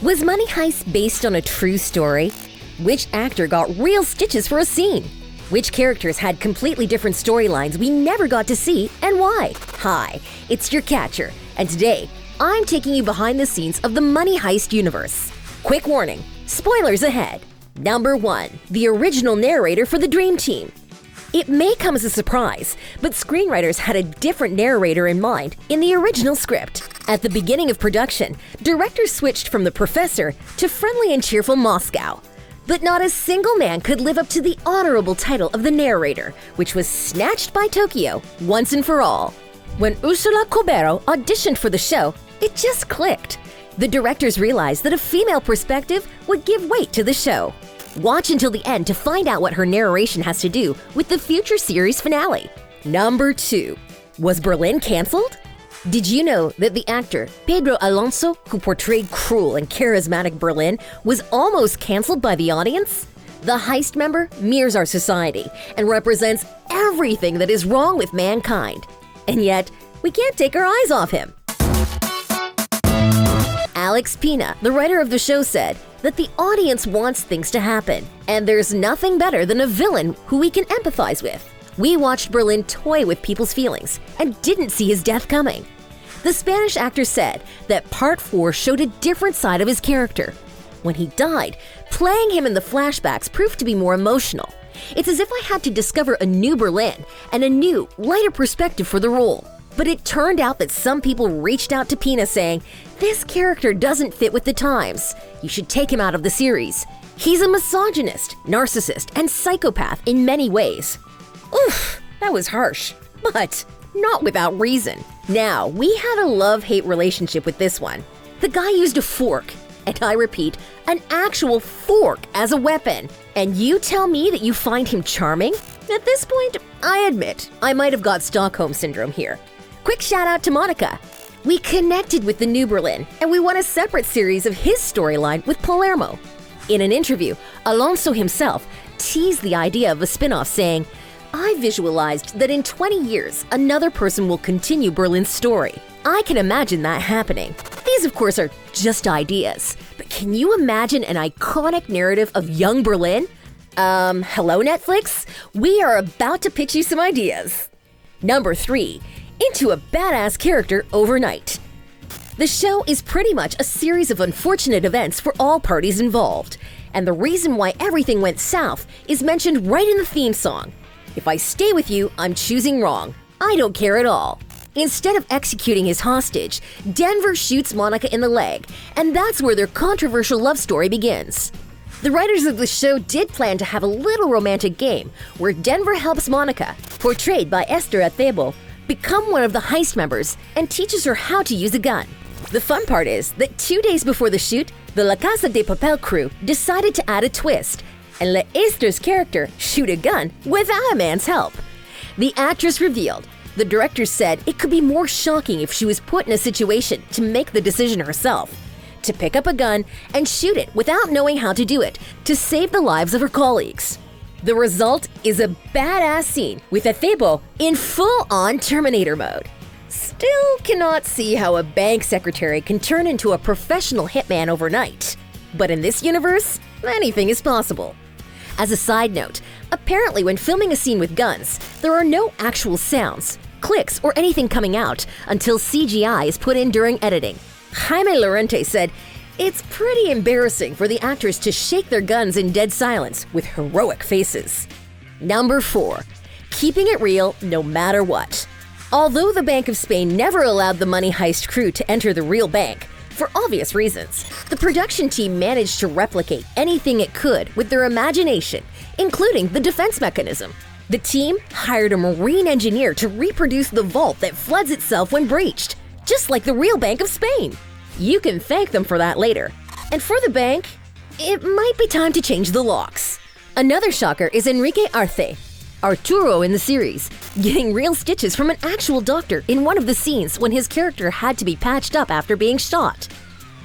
Was Money Heist based on a true story? Which actor got real stitches for a scene? Which characters had completely different storylines we never got to see, and why? Hi, it's your catcher, and today, I'm taking you behind the scenes of the Money Heist universe. Quick warning, spoilers ahead. Number 1. The original narrator for the Dream Team. It may come as a surprise, but screenwriters had a different narrator in mind in the original script. At the beginning of production, directors switched from the professor to friendly and cheerful Moscow. But not a single man could live up to the honorable title of the narrator, which was snatched by Tokyo once and for all. When Ursula Cobero auditioned for the show, it just clicked. The directors realized that a female perspective would give weight to the show. Watch until the end to find out what her narration has to do with the future series finale. Number 2. Was Berlin canceled? Did you know that the actor Pedro Alonso, who portrayed cruel and charismatic Berlin, was almost canceled by the audience? The heist member mirrors our society and represents everything that is wrong with mankind. And yet, we can't take our eyes off him. Alex Pina, the writer of the show, said that the audience wants things to happen, and there's nothing better than a villain who we can empathize with. We watched Berlin toy with people's feelings and didn't see his death coming. The Spanish actor said that Part 4 showed a different side of his character. When he died, playing him in the flashbacks proved to be more emotional. It's as if I had to discover a new Berlin and a new, lighter perspective for the role. But it turned out that some people reached out to Pina saying, "This character doesn't fit with the times. You should take him out of the series. He's a misogynist, narcissist, and psychopath in many ways." Oof, that was harsh, but not without reason. Now, we had a love-hate relationship with this one. The guy used a fork, and I repeat, an actual fork as a weapon. And you tell me that you find him charming? At this point, I admit I might have got Stockholm Syndrome here. Quick shout out to Monica. We connected with the new Berlin, and we want a separate series of his storyline with Palermo. In an interview, Alonso himself teased the idea of a spin-off, saying, "I visualized that in 20 years, another person will continue Berlin's story. I can imagine that happening." These, of course, are just ideas, but can you imagine an iconic narrative of young Berlin? Hello Netflix? We are about to pitch you some ideas. Number 3. Into a badass character overnight. The show is pretty much a series of unfortunate events for all parties involved, and the reason why everything went south is mentioned right in the theme song. If I stay with you, I'm choosing wrong. I don't care at all. Instead of executing his hostage, Denver shoots Monica in the leg, and that's where their controversial love story begins. The writers of the show did plan to have a little romantic game where Denver helps Monica, portrayed by Esther Acebo, become one of the heist members and teaches her how to use a gun. The fun part is that 2 days before the shoot, the La Casa De Papel crew decided to add a twist and let Esther's character shoot a gun without a man's help. The actress revealed, the director said it could be more shocking if she was put in a situation to make the decision herself, to pick up a gun and shoot it without knowing how to do it, to save the lives of her colleagues. The result is a badass scene with Acebo in full-on Terminator mode. Still cannot see how a bank secretary can turn into a professional hitman overnight. But in this universe, anything is possible. As a side note, apparently when filming a scene with guns, there are no actual sounds, clicks, or anything coming out until CGI is put in during editing. Jaime Lorente said, "It's pretty embarrassing for the actors to shake their guns in dead silence with heroic faces." Number 4. Keeping it real no matter what. Although the Bank of Spain never allowed the Money Heist crew to enter the real bank, for obvious reasons, the production team managed to replicate anything it could with their imagination, including the defense mechanism. The team hired a marine engineer to reproduce the vault that floods itself when breached, just like the real Bank of Spain. You can thank them for that later. And for the bank, it might be time to change the locks. Another shocker is Enrique Arce, Arturo in the series, getting real stitches from an actual doctor in one of the scenes when his character had to be patched up after being shot.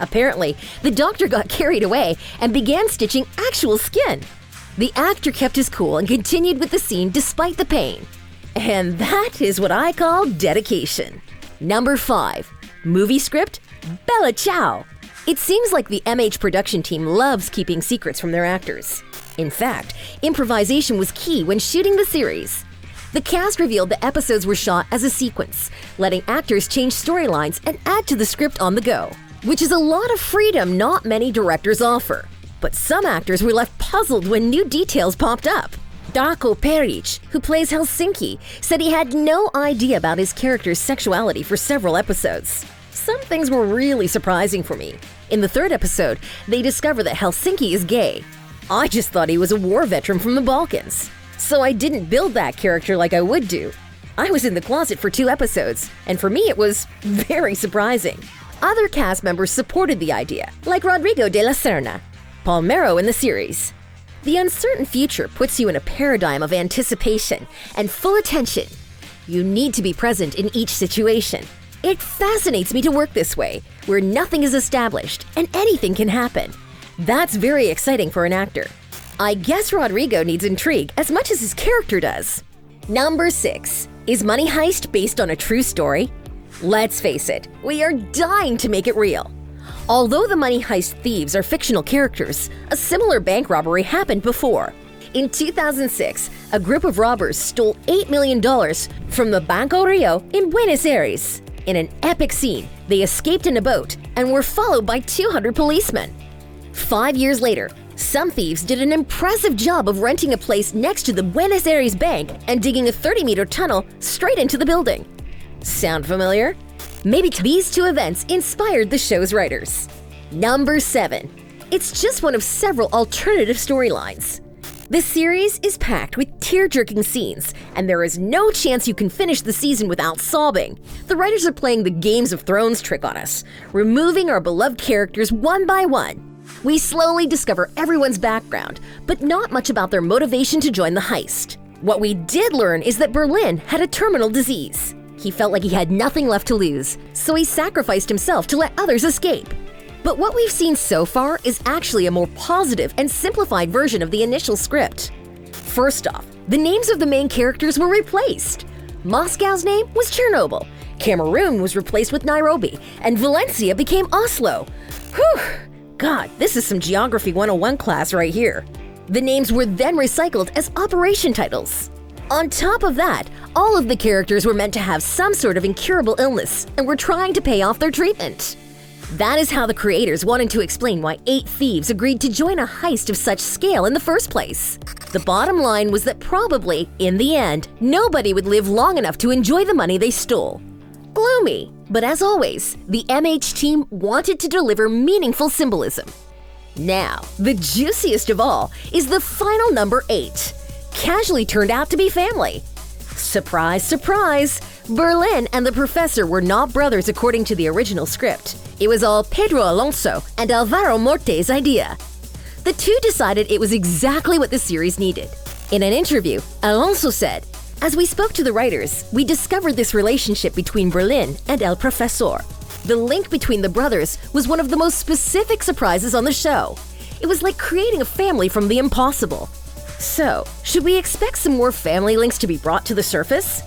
Apparently, the doctor got carried away and began stitching actual skin. The actor kept his cool and continued with the scene despite the pain. And that is what I call dedication. Number 5. Movie script, Bella Ciao. It seems like the MH production team loves keeping secrets from their actors. In fact, improvisation was key when shooting the series. The cast revealed the episodes were shot as a sequence, letting actors change storylines and add to the script on the go, which is a lot of freedom not many directors offer. But some actors were left puzzled when new details popped up. Darko Peric, who plays Helsinki, said he had no idea about his character's sexuality for several episodes. Some things were really surprising for me. In the third episode, they discover that Helsinki is gay. I just thought he was a war veteran from the Balkans. So I didn't build that character like I would do. I was in the closet for 2 episodes, and for me it was very surprising. Other cast members supported the idea, like Rodrigo de la Serna, Palmero in the series. The uncertain future puts you in a paradigm of anticipation and full attention. You need to be present in each situation. It fascinates me to work this way, where nothing is established and anything can happen. That's very exciting for an actor. I guess Rodrigo needs intrigue as much as his character does. Number 6. Is Money Heist based on a true story? Let's face it, we are dying to make it real. Although the Money Heist thieves are fictional characters, a similar bank robbery happened before. In 2006, a group of robbers stole $8 million from the Banco Rio in Buenos Aires. In an epic scene, they escaped in a boat and were followed by 200 policemen. 5 years later, some thieves did an impressive job of renting a place next to the Buenos Aires bank and digging a 30-meter tunnel straight into the building. Sound familiar? Maybe these 2 events inspired the show's writers. Number 7. It's just one of several alternative storylines. This series is packed with tear-jerking scenes, and there is no chance you can finish the season without sobbing. The writers are playing the Games of Thrones trick on us, removing our beloved characters one by one. We slowly discover everyone's background, but not much about their motivation to join the heist. What we did learn is that Berlin had a terminal disease. He felt like he had nothing left to lose, so he sacrificed himself to let others escape. But what we've seen so far is actually a more positive and simplified version of the initial script. First off, the names of the main characters were replaced. Moscow's name was Chernobyl, Cameroon was replaced with Nairobi, and Valencia became Oslo. Whew! God, this is some Geography 101 class right here. The names were then recycled as operation titles. On top of that, all of the characters were meant to have some sort of incurable illness and were trying to pay off their treatment. That is how the creators wanted to explain why 8 thieves agreed to join a heist of such scale in the first place. The bottom line was that probably, in the end, nobody would live long enough to enjoy the money they stole. Gloomy, but as always, the MH team wanted to deliver meaningful symbolism. Now, the juiciest of all is the final number 8. Casually turned out to be family. Surprise, surprise! Berlin and the professor were not brothers according to the original script. It was all Pedro Alonso and Álvaro Morte's idea. The 2 decided it was exactly what the series needed. In an interview, Alonso said, "As we spoke to the writers, we discovered this relationship between Berlin and El Profesor. The link between the brothers was one of the most specific surprises on the show. It was like creating a family from the impossible. So, should we expect some more family links to be brought to the surface?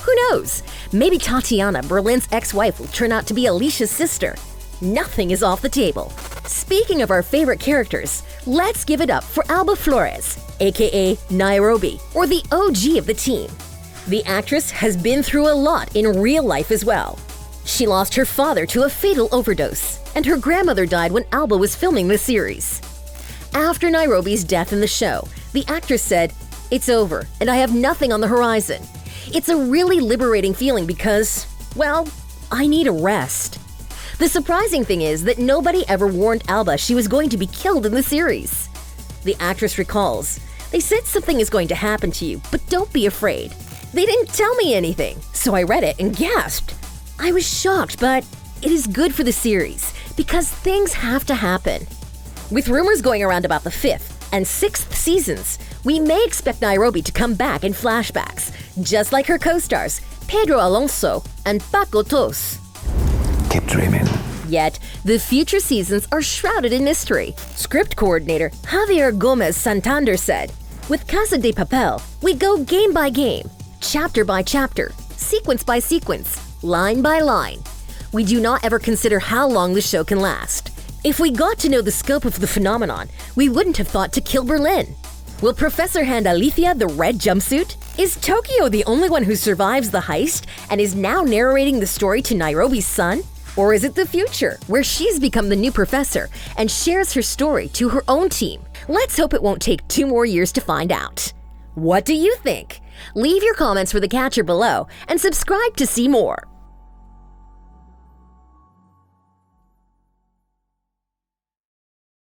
Who knows? Maybe Tatiana, Berlin's ex-wife, will turn out to be Alicia's sister. Nothing is off the table." Speaking of our favorite characters, let's give it up for Alba Flores, aka Nairobi, or the OG of the team. The actress has been through a lot in real life as well. She lost her father to a fatal overdose, and her grandmother died when Alba was filming the series. After Nairobi's death in the show, the actress said, "It's over, and I have nothing on the horizon. It's a really liberating feeling because, well, I need a rest." The surprising thing is that nobody ever warned Alba she was going to be killed in the series. The actress recalls, "They said something is going to happen to you, but don't be afraid. They didn't tell me anything, so I read it and gasped. I was shocked, but it is good for the series because things have to happen." With rumors going around about the 5th and 6th seasons, we may expect Nairobi to come back in flashbacks, just like her co-stars Pedro Alonso and Paco Tos. Keep dreaming. Yet, the future seasons are shrouded in mystery. Script coordinator Javier Gomez Santander said, "With Casa De Papel, we go game by game, chapter by chapter, sequence by sequence, line by line. We do not ever consider how long the show can last. If we got to know the scope of the phenomenon, we wouldn't have thought to kill Berlin. Will Professor hand Alicia the red jumpsuit? Is Tokyo the only one who survives the heist and is now narrating the story to Nairobi's son? Or is it the future, where she's become the new professor and shares her story to her own team? Let's hope it won't take 2 more years to find out. What do you think? Leave your comments for the catcher below and subscribe to see more.